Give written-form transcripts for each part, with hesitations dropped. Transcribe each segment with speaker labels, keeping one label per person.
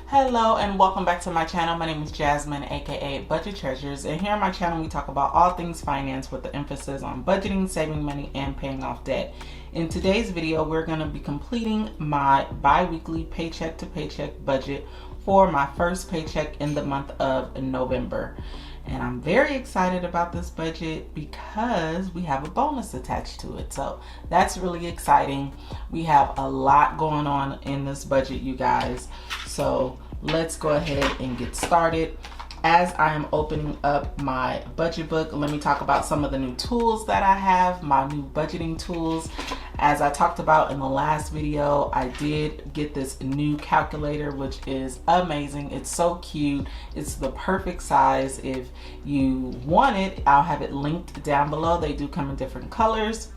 Speaker 1: Hello and welcome back to my channel. My name is Jasmine, aka Budget Treasures, and here on my channel we talk about all things finance with the emphasis on budgeting, saving money, and paying off debt. In today's video, we're going to be completing my bi-weekly paycheck to paycheck budget for my first paycheck in the month of November. And I'm very excited about this budget because we have a bonus attached to it. So that's really exciting. We have a lot going on in this budget, you guys. So let's go ahead and get started. As I am opening up my budget book, let me talk about some of the new tools that I have, my new budgeting tools. As I talked about in the last video, I did get this new calculator, which is amazing. It's so cute. It's the perfect size. If you want it, I'll have it linked down below. They do come in different colors.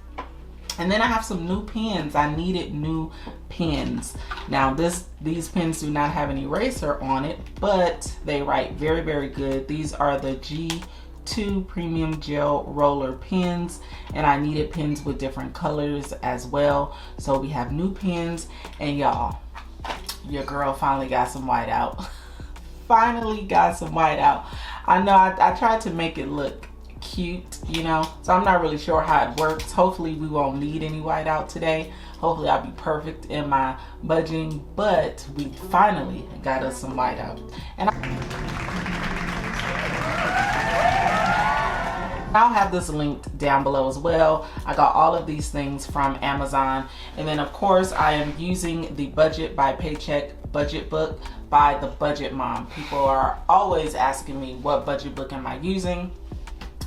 Speaker 1: And then I have some new pens. I needed new pens. Now these pens do not have an eraser on it, but they write very, very good. These are the G2 Premium Gel Roller pens, and I needed pens with different colors as well. So we have new pens, and y'all, your girl finally got some whiteout. Finally got some whiteout. I know I tried to make it look cute, you know, so I'm not really sure how it works. Hopefully we won't need any whiteout today. Hopefully I'll be perfect in my budgeting, but we finally got us some whiteout. And I'll have this linked down below as well. I got all of these things from Amazon. And then of course I am using the Budget by Paycheck budget book by the Budget Mom. People are always asking me, what budget book am I using?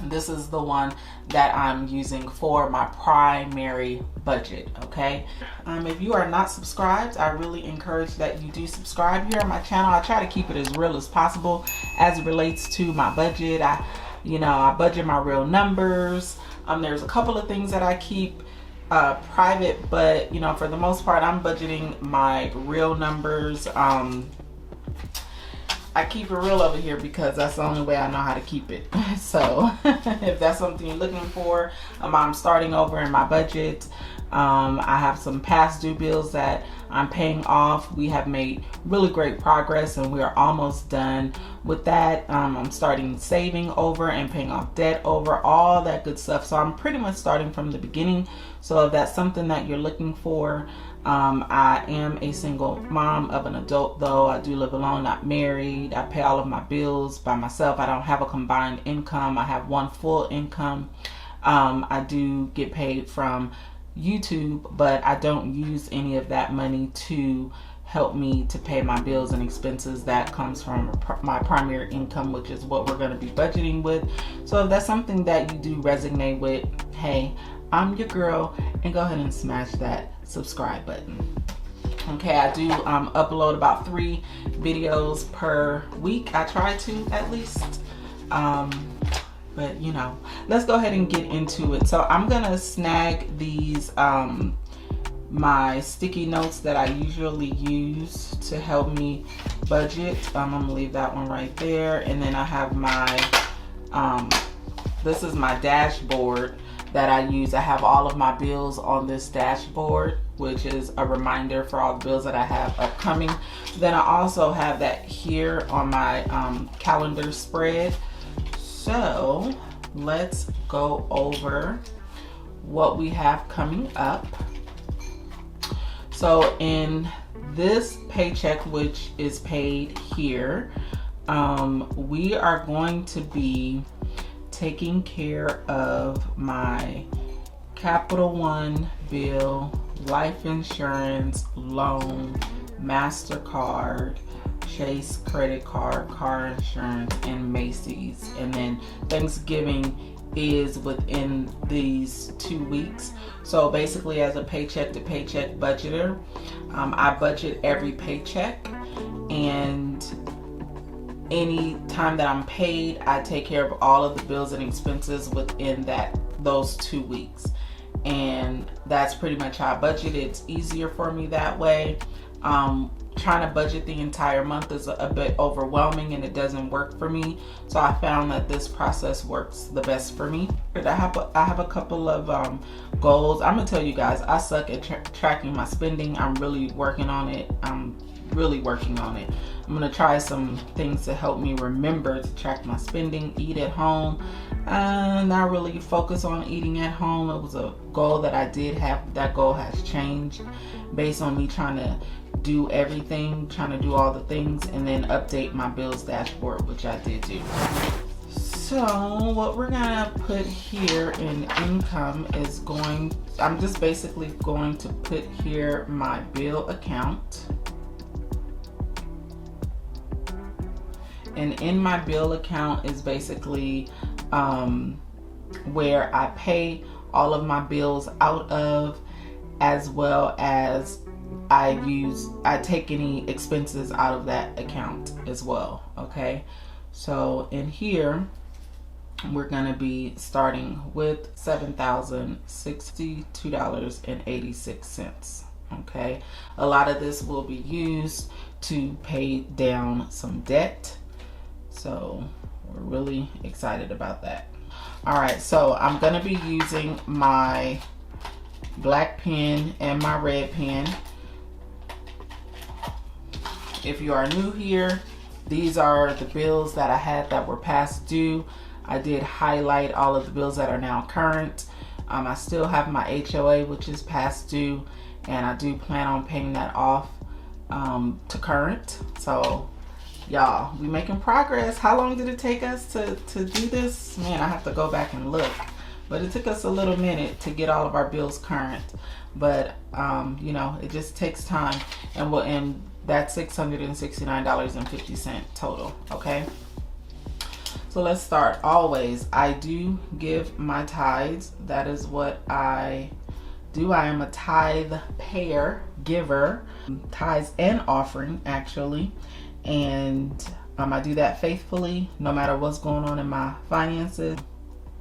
Speaker 1: This is the one that I'm using for my primary budget, okay? If you are not subscribed, I really encourage that you do subscribe here on my channel. I try to keep it as real as possible as it relates to my budget. I budget my real numbers. There's a couple of things that I keep private, but for the most part, I'm budgeting my real numbers. I keep it real over here because that's the only way I know how to keep it. So if that's something you're looking for, I'm starting over in my budget. I have some past due bills that I'm paying off. We have made really great progress and we are almost done with that. I'm starting saving over and paying off debt over, all that good stuff. So I'm pretty much starting from the beginning. So if that's something that you're looking for, I am a single mom of an adult though. I do live alone, not married. I pay all of my bills by myself. I don't have a combined income. I have one full income. I do get paid from YouTube, but I don't use any of that money to help me to pay my bills and expenses. That comes from my primary income, which is what we're going to be budgeting with. So if that's something that you do resonate with, hey, I'm your girl, and go ahead and smash that subscribe button. Okay, I do upload about 3 videos per week. I try to at least. But let's go ahead and get into it. So I'm gonna snag these my sticky notes that I usually use to help me budget. I'm gonna leave that one right there, and then I have my this is my dashboard that I use. I have all of my bills on this dashboard, which is a reminder for all the bills that I have upcoming. Then I also have that here on my calendar spread. So let's go over what we have coming up. So in this paycheck, which is paid here, we are going to be taking care of my Capital One bill, life insurance, loan, MasterCard, Chase credit card, car insurance, and Macy's. And then Thanksgiving is within these 2 weeks. So basically, as a paycheck to paycheck budgeter, I budget every paycheck, and any time that I'm paid, I take care of all of the bills and expenses within those 2 weeks. And that's pretty much how I budget. It's easier for me that way. Trying to budget the entire month is a bit overwhelming and it doesn't work for me. So I found that this process works the best for me. I have a couple of goals. I'm gonna tell you guys, I suck at tracking my spending. I'm really working on it. I'm I'm gonna try some things to help me remember to track my spending, eat at home. Not really focus on eating at home. It was a goal that I did have. That goal has changed based on me trying to do everything, trying to do all the things, and then update my bills dashboard, which I did do. So what we're gonna put here in income is I'm just basically going to put here my bill account. And in my bill account is basically where I pay all of my bills out of, as well as I take any expenses out of that account as well. Okay, so in here we're gonna be starting with $7,062.86. Okay, a lot of this will be used to pay down some debt, so we're really excited about that. All right, so I'm gonna be using my black pen and my red pen. If you are new here, these are the bills that I had that were past due. I did highlight all of the bills that are now current. I still have my HOA, which is past due, and I do plan on paying that off to current. So y'all, we making progress. How long did it take us to do this? Man, I have to go back and look. But it took us a little minute to get all of our bills current. But you know, it just takes time, and that's $669.50 total. Okay, so let's start. Always, I do give my tithes. That is what I do. I am a tithe payer, giver, tithes and offering actually, and I do that faithfully no matter what's going on in my finances.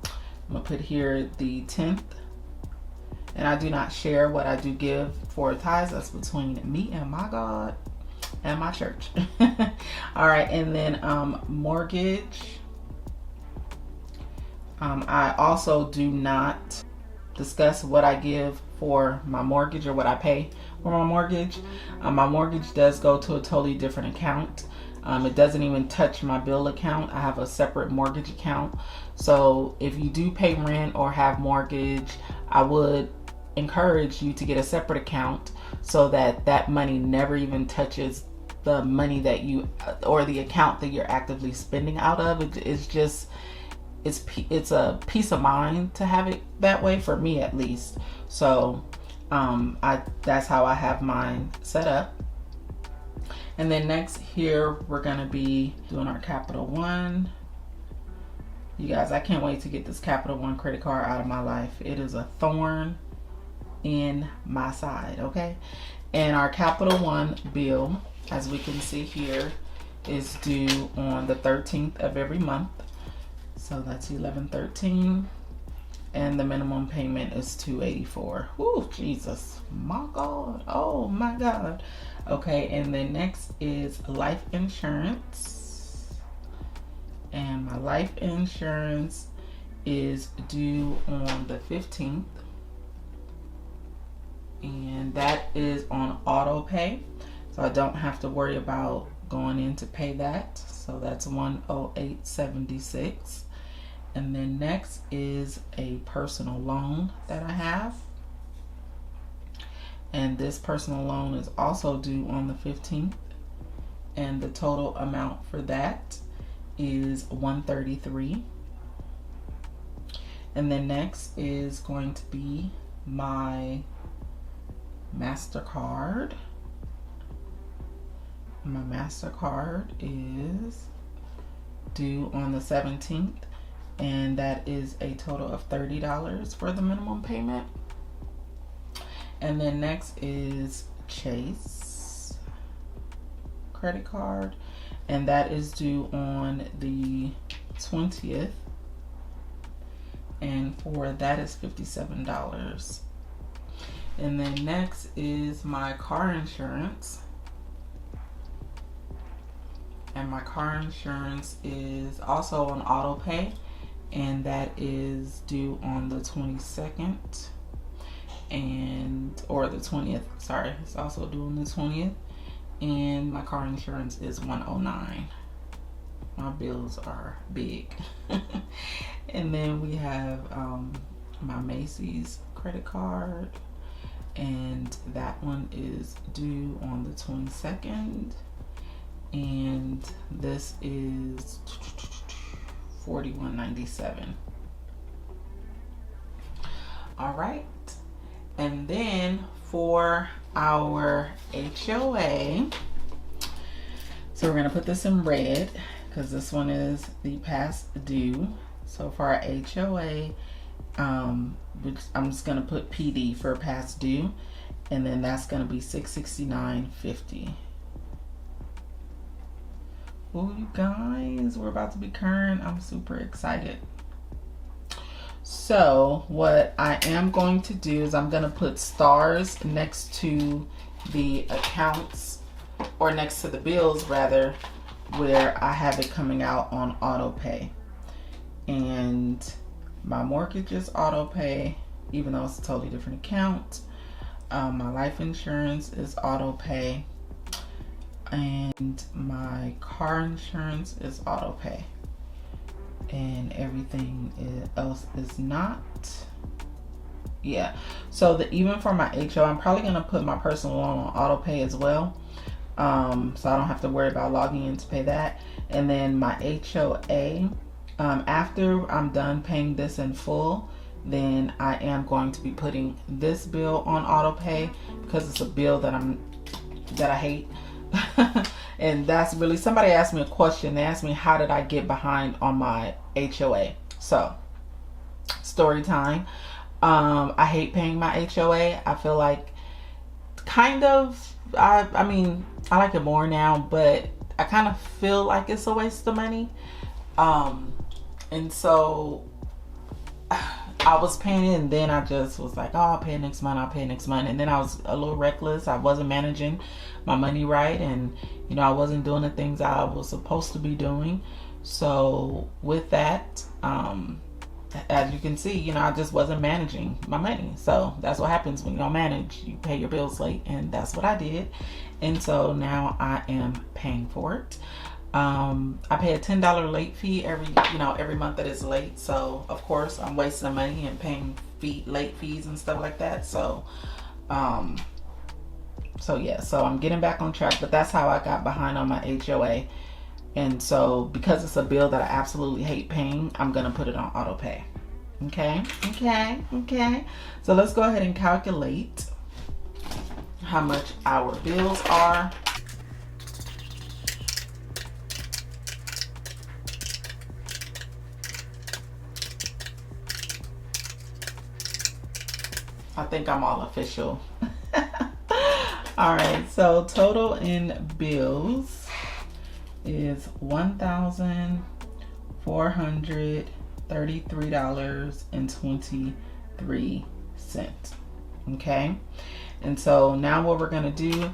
Speaker 1: I'm gonna put here the 10th, and I do not share what I do give for tithes. That's between me and my God and my church. All right, and then mortgage. I also do not discuss what I give for my mortgage or what I pay for my mortgage. My mortgage does go to a totally different account. It doesn't even touch my bill account. I have a separate mortgage account. So if you do pay rent or have mortgage, I would encourage you to get a separate account so that that money never even touches the money that you, or the account that you're actively spending out of. It's a peace of mind to have it that way, for me at least. So that's how I have mine set up. And then next here, we're gonna be doing our Capital One. You guys, I can't wait to get this Capital One credit card out of my life. It is a thorn in my side, okay? And our Capital One bill, as we can see here, is due on the 13th of every month. So that's 11/13, and the minimum payment is $284. Oh, Jesus, my God, oh my God. Okay, and then next is life insurance, and my life insurance is due on the 15th, and that is on auto pay, so I don't have to worry about going in to pay that. So that's $108.76. And then next is a personal loan that I have, and this personal loan is also due on the 15th, and the total amount for that is $133. And then next is going to be my MasterCard. My MasterCard is due on the 17th, and that is a total of $30 for the minimum payment. And then next is Chase credit card, and that is due on the 20th, and for that is $57. And then next is my car insurance, and my car insurance is also on auto pay, and that is due on the 22nd, or the 20th, sorry, it's also due on the 20th, and my car insurance is $109. My bills are big. And then we have my Macy's credit card, and that one is due on the 22nd, and this is $41.97. All right, and then for our HOA, so we're gonna put this in red because this one is the past due. So for our HOA, which I'm just gonna put PD for past due, and then that's gonna be $669.50. Oh, you guys, we're about to be current. I'm super excited. So what I am going to do is I'm gonna put stars next to the accounts, or next to the bills rather, where I have it coming out on auto pay. And my mortgage is auto pay, even though it's a totally different account. My life insurance is auto pay, and my car insurance is auto pay, and everything else is not. Yeah, so even for my HO, I'm probably gonna put my personal loan on auto pay as well, so I don't have to worry about logging in to pay that. And then my HOA, after I'm done paying this in full, then I am going to be putting this bill on auto pay because it's a bill that I hate. And that's really, somebody asked me a question. They asked me, how did I get behind on my HOA? So, story time. I hate paying my HOA. I feel like I mean, I like it more now, but I kind of feel like it's a waste of money. And so I was paying it, and then I just was like, oh, I'll pay it next month, I'll pay it next month. And then I was a little reckless. I wasn't managing my money right, and you know, I wasn't doing the things I was supposed to be doing. So with that, as you can see, you know, I just wasn't managing my money. So that's what happens when you don't manage. You pay your bills late, and that's what I did. And so now I am paying for it. I pay a $10 late fee every month that it's late. So of course I'm wasting money and paying late fees and stuff like that. So so I'm getting back on track, but that's how I got behind on my HOA. And so because it's a bill that I absolutely hate paying, I'm gonna put it on auto pay. Okay. So let's go ahead and calculate how much our bills are. I think I'm all official. All right, so total in bills is $1,433.23. Okay, and so now what we're gonna do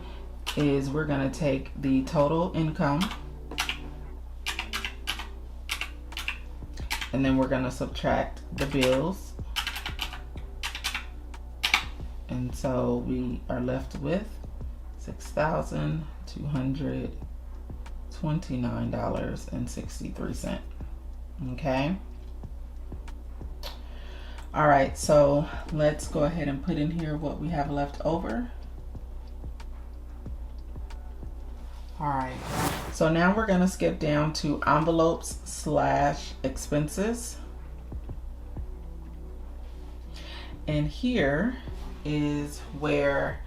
Speaker 1: is we're gonna take the total income, and then we're gonna subtract the bills. And so we are left with $6,229.63. Okay. All right, so let's go ahead and put in here what we have left over. All right, so now we're gonna skip down to envelopes/expenses. And here is where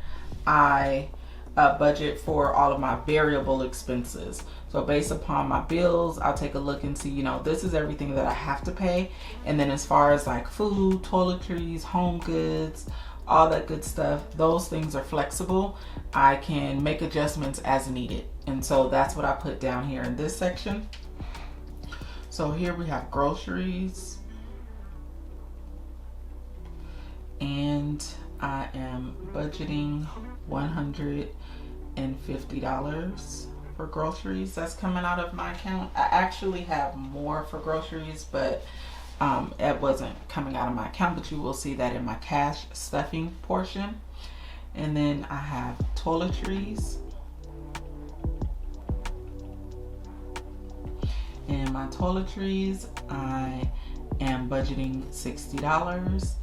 Speaker 1: I budget for all of my variable expenses. So based upon my bills, I'll take a look and see, you know, this is everything that I have to pay. And then as far as like food, toiletries, home goods, all that good stuff, those things are flexible. I can make adjustments as needed. And so that's what I put down here in this section. So here we have groceries. And I am budgeting $150 for groceries. That's coming out of my account. I actually have more for groceries, but it wasn't coming out of my account, but you will see that in my cash stuffing portion. And then I have toiletries. then my toiletries, I am budgeting $60.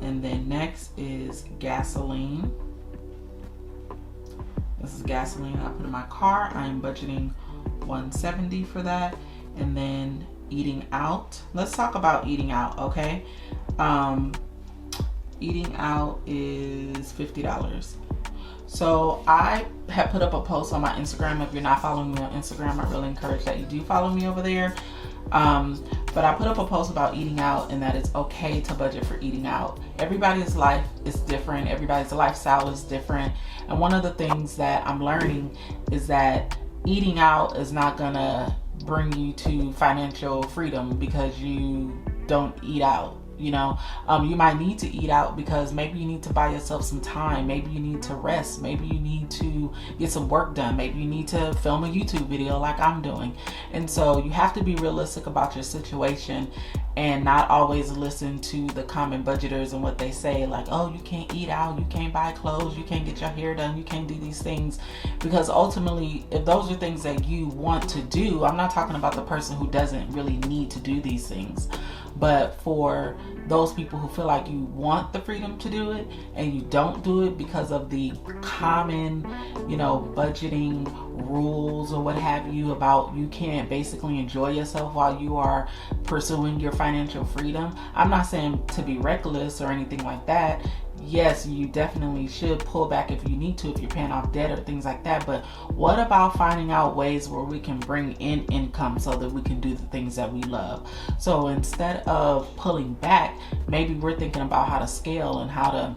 Speaker 1: And then next is gasoline. This is gasoline I put in my car. I am budgeting $170 for that. And then eating out. Let's talk about eating out, okay? Eating out is $50. So I have put up a post on my Instagram. If you're not following me on Instagram, I really encourage that you do follow me over there. But I put up a post about eating out and that it's okay to budget for eating out. Everybody's life is different. Everybody's lifestyle is different. And one of the things that I'm learning is that eating out is not gonna bring you to financial freedom because you don't eat out. You know, you might need to eat out because maybe you need to buy yourself some time. Maybe you need to rest. Maybe you need to get some work done. Maybe you need to film a YouTube video like I'm doing. And so you have to be realistic about your situation and not always listen to the common budgeters and what they say, like, oh, you can't eat out, you can't buy clothes, you can't get your hair done, you can't do these things. Because ultimately, if those are things that you want to do, I'm not talking about the person who doesn't really need to do these things. But for those people who feel like you want the freedom to do it and you don't do it because of the common, you know, budgeting rules or what have you about you can't basically enjoy yourself while you are pursuing your financial freedom. I'm not saying to be reckless or anything like that. Yes, you definitely should pull back if you need to, if you're paying off debt or things like that. But what about finding out ways where we can bring in income so that we can do the things that we love? So instead of pulling back, maybe we're thinking about how to scale and how to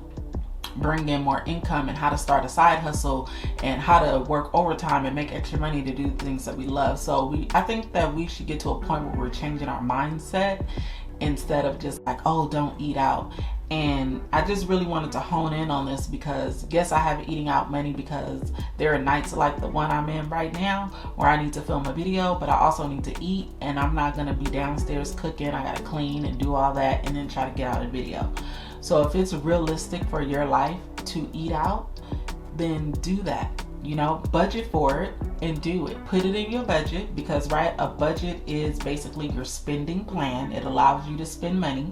Speaker 1: bring in more income and how to start a side hustle and how to work overtime and make extra money to do things that we love. So I think that we should get to a point where we're changing our mindset instead of just like, oh, don't eat out. And I just really wanted to hone in on this because yes, I have eating out money because there are nights like the one I'm in right now where I need to film a video, but I also need to eat and I'm not going to be downstairs cooking. I got to clean and do all that and then try to get out a video. So if it's realistic for your life to eat out, then do that. You know, budget for it and do it. Put it in your budget because, right, a budget is basically your spending plan. It allows you to spend money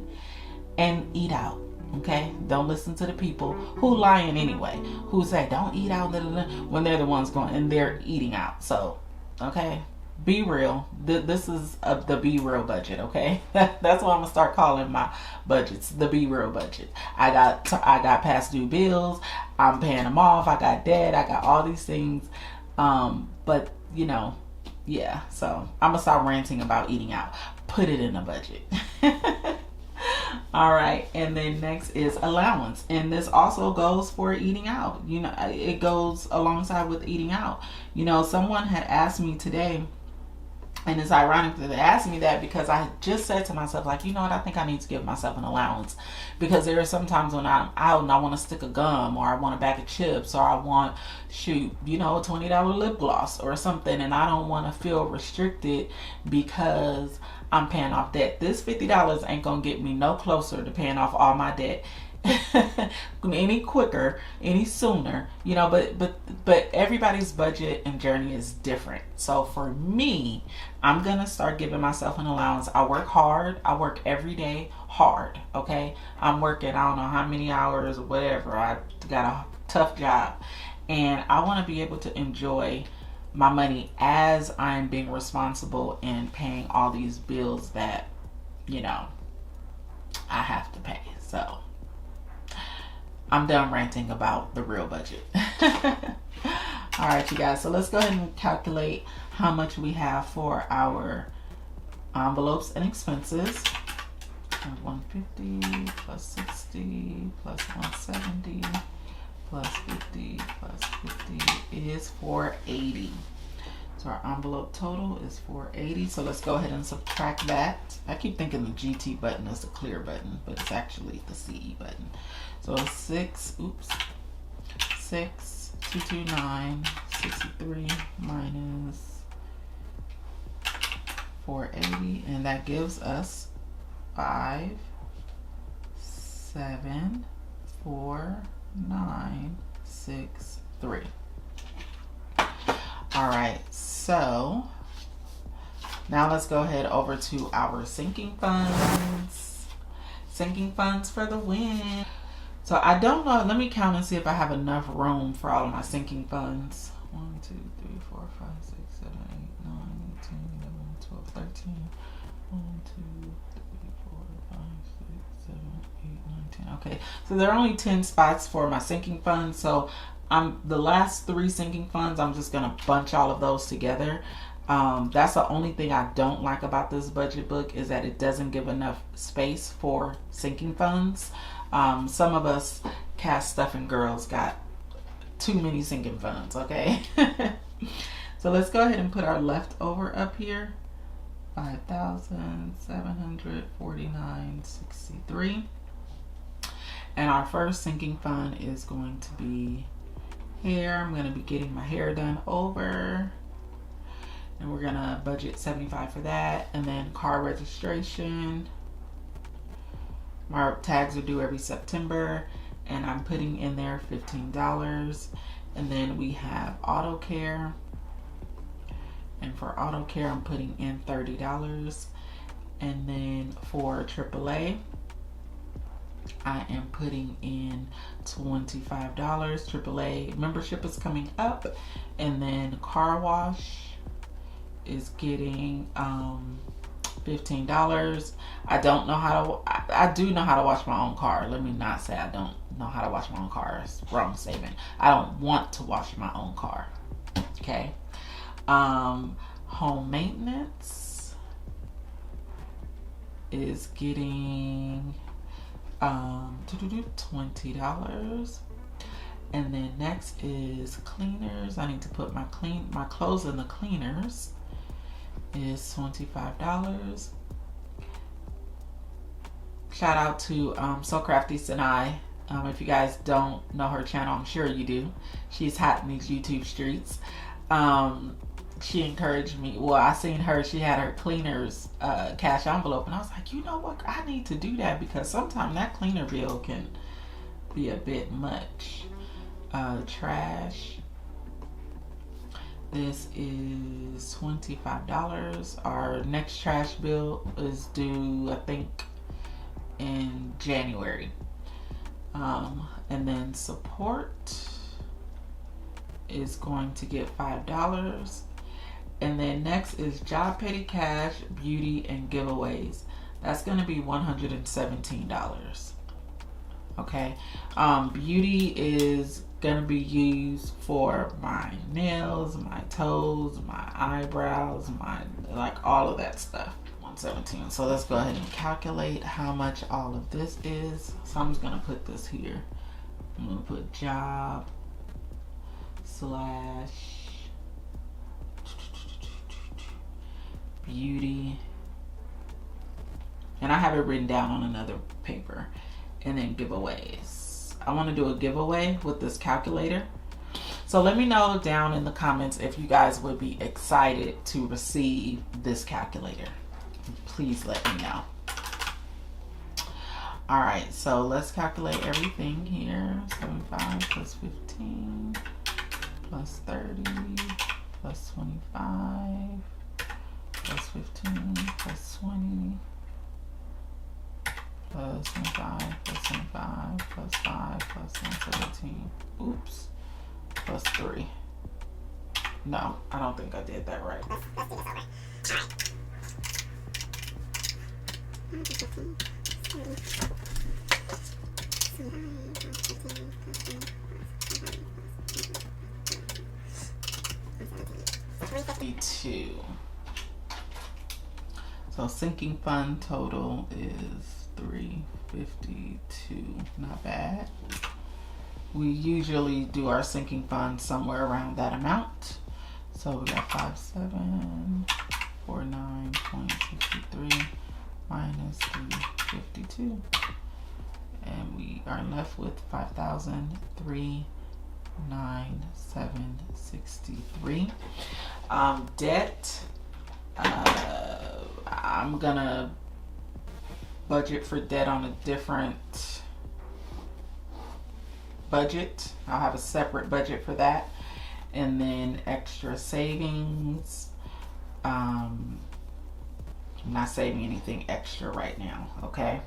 Speaker 1: and eat out. Okay, don't listen to the people who lying anyway, who say don't eat out when they're the ones going and they're eating out. So, okay, be real. This is the be real budget. Okay, that's what I'm gonna start calling my budgets. The be real budget. I got past due bills. I'm paying them off. I got debt. I got all these things. But you know, yeah. So I'm gonna start ranting about eating out. Put it in a budget. All right, and then next is allowance, and this also goes for eating out. You know, it goes alongside with eating out. You know, someone had asked me today, and it's ironic that they asked me that because I just said to myself, like, you know what, I think I need to give myself an allowance because there are some times when I'm out and I want to stick a gum or I want a bag of chips or I want, shoot, you know, a $20 lip gloss or something, and I don't want to feel restricted because I'm paying off debt. This $50 ain't gonna get me no closer to paying off all my debt any quicker, any sooner, you know, but everybody's budget and journey is different. So for me, I'm gonna start giving myself an allowance. I work hard. I work every day hard. Okay, I'm working, I don't know how many hours or whatever. I got a tough job and I want to be able to enjoy my money as I'm being responsible and paying all these bills that, you know, I have to pay. So I'm done ranting about the real budget. All right, you guys. So let's go ahead and calculate how much we have for our envelopes and expenses. 150 plus 60 plus 170 plus 50 plus 50 is 480. So our envelope total is 480. So let's go ahead and subtract that. I keep thinking the GT button is the clear button, but it's actually the CE button. So 6229 minus 480, and that gives us 574,963. All right, so Now let's go ahead over to our sinking funds. Sinking funds for the win. So I don't know. Let me count and see if I have enough room for all of my sinking funds. 1, 2, 3, 4, 5, 6, 7, 8, 9, 10, 11, 12, 13. 1, 2, 3, 4, 5, 6, 7, 8, 9, 10. Okay, so there are only 10 spots for my sinking funds. So the last 3 sinking funds, I'm just gonna bunch all of those together. That's the only thing I don't like about this budget book, is that it doesn't give enough space for sinking funds. Some of us cast stuffing girls got too many sinking funds, okay? So let's go ahead and put our leftover up here. 5,749.63. And our first sinking fund is going to be hair. I'm going to be getting my hair done over. And we're going to budget $75 for that. And then car registration. My tags are due every September, and I'm putting in there $15. And then we have auto care. And for auto care, I'm putting in $30. And then for AAA, I am putting in $25. AAA membership is coming up. And then car wash is getting $15. I don't know how to, I do know how to wash my own car. Let me not say I don't know how to wash my own car. It's wrong statement. I don't want to wash my own car. Okay. Home maintenance is getting $20. And then next is cleaners. I need to put my clothes in the cleaners. Is $25. Shout out to So Crafty Sinai. If you guys don't know her channel, I'm sure you do. She's hot in these YouTube streets. She encouraged me. Well, I seen her. She had her cleaners cash envelope, and I was like, you know what? I need to do that, because sometimes that cleaner bill can be a bit much. Trash. This is $25. Our next trash bill is due, I think, in January. And then support is going to get $5. And then next is job petty cash, beauty, and giveaways. That's going to be $117. Okay. Beauty is going to be used for my nails, my toes, my eyebrows, like all of that stuff. 117. So let's go ahead and calculate how much all of this is. So I'm just going to put this here. I'm going to put job / beauty, and I have it written down on another paper. And then giveaways. I want to do a giveaway with this calculator. So let me know down in the comments if you guys would be excited to receive this calculator. Please let me know. All right, so let's calculate everything here. 75 plus 15 plus 30 plus 25 plus 15 plus 20 plus 25 plus 25 plus 5 plus 117. Oops. Plus 3. No, I don't think I did that right. Let's do this over. $352. So sinking fund total is $352. Not bad. We usually do our sinking fund somewhere around that amount. So we got 5749.63 minus 352. And we are left with 5,003.9763. Debt. I'm gonna budget for debt on a different budget. I'll have a separate budget for that. And then extra savings. I'm not saving anything extra right now, okay?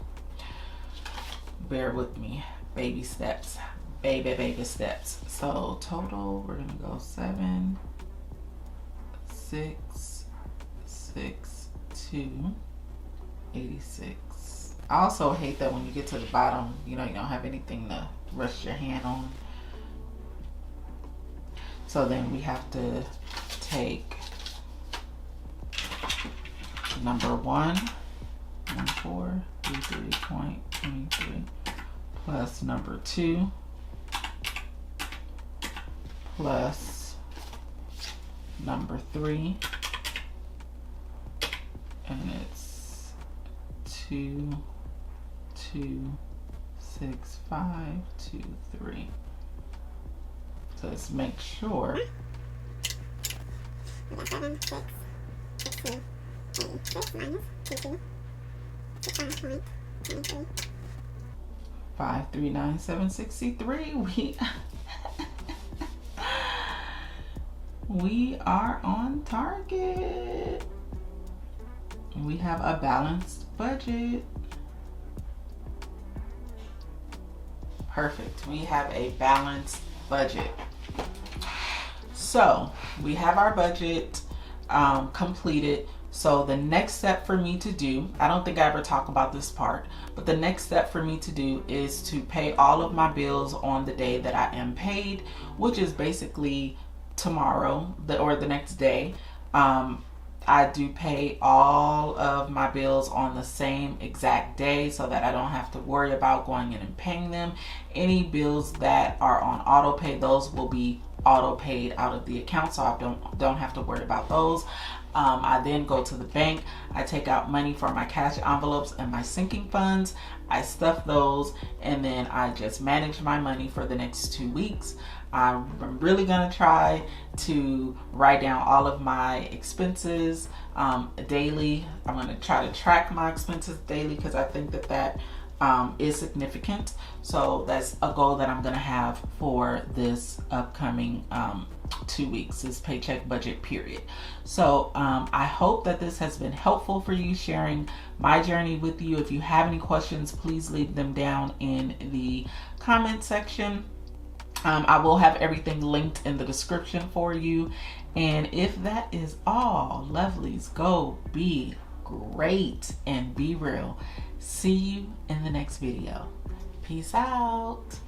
Speaker 1: Bear with me. Baby steps. Baby steps. So total, we're gonna go 7, 6, 6, 2, 86. I also hate that when you get to the bottom, you know, you don't have anything to rest your hand on. So then we have to take number 1, 1433.23 plus number 2 plus number 3, and it's 2, 2, 6, 5, 2, 3. So let's make sure.
Speaker 2: 7, 6, 2, 86 minus 22, 5.23.
Speaker 1: 539,763. We are on target. We have a balanced budget. Perfect. We have a balanced budget. So we have our budget completed. So the next step for me to do, I don't think I ever talk about this part, but the next step for me to do is to pay all of my bills on the day that I am paid, which is basically tomorrow or the next day. I do pay all of my bills on the same exact day so that I don't have to worry about going in and paying them. Any bills that are on auto pay, those will be auto paid out of the account, so I don't have to worry about those. I then go to the bank. I take out money for my cash envelopes and my sinking funds. I stuff those, and then I just manage my money for the next 2 weeks. I'm really gonna try to write down all of my expenses daily. I'm gonna try to track my expenses daily because I think that is significant. So that's a goal that I'm gonna have for this upcoming 2 weeks, this paycheck budget period. So I hope that this has been helpful for you, sharing my journey with you. If you have any questions, please leave them down in the comment section. I will have everything linked in the description for you. And if that is all, lovelies, go be great and be real. See you in the next video. Peace out.